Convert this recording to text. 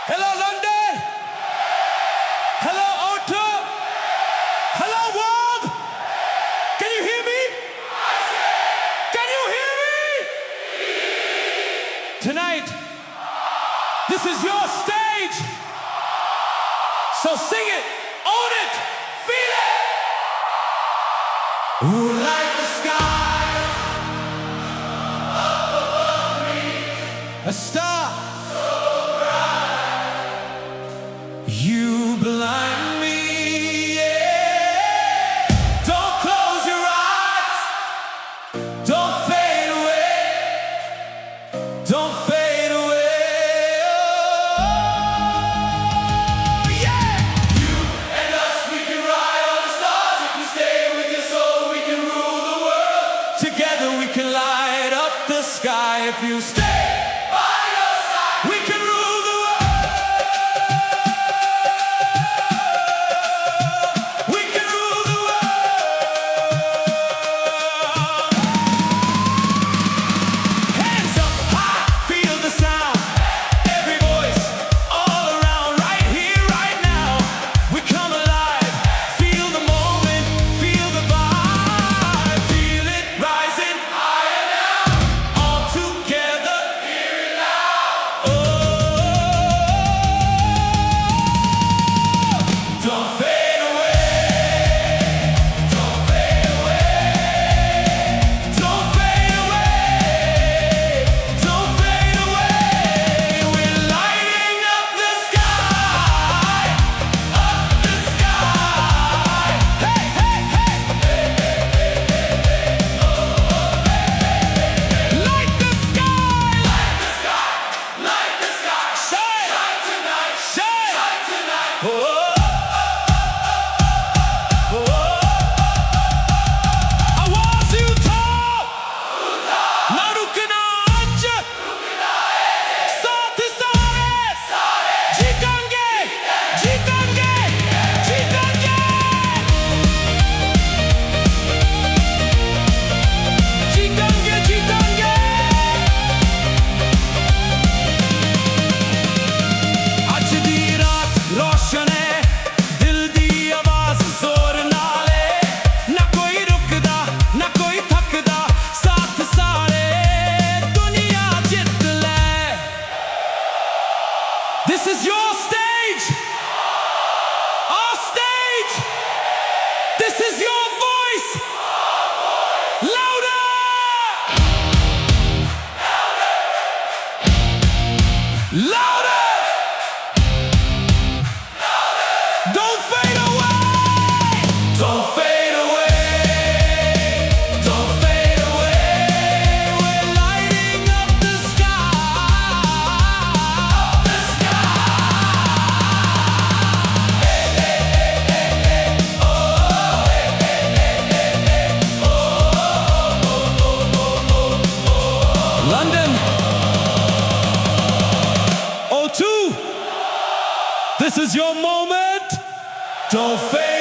Hello, London. Hello, Anthem. Hello, world. Can you hear me? Can you hear me? Tonight, this is your stage. So sing it, own it, feel it. Ooh, like the sky up above me, a star. You blind me, yeah. Don't close your eyes. Don't fade away. Don't fade away. Oh, yeah. You and us, we can ride on the stars. If we stay with your soul, we can rule the world. Together we can light up the sky. If you stay by your side, we can rule the world. Rukna Ajj, साथ सारे जीतेंगे, जीतेंगे, जीतेंगे, जीतेंगे, जीतेंगे। अज दी रात रोशन है, दिल दी आवाज जोर नाले, ना कोई रुकदा, ना कोई थकदा, साथ सारे दुनिया जित ले। This is your stage, our stage. This is your voice, louder, louder, don't fade away, don't fade away, don't fade away. We're lighting up the sky, the London, O2, this is your moment. Don't fade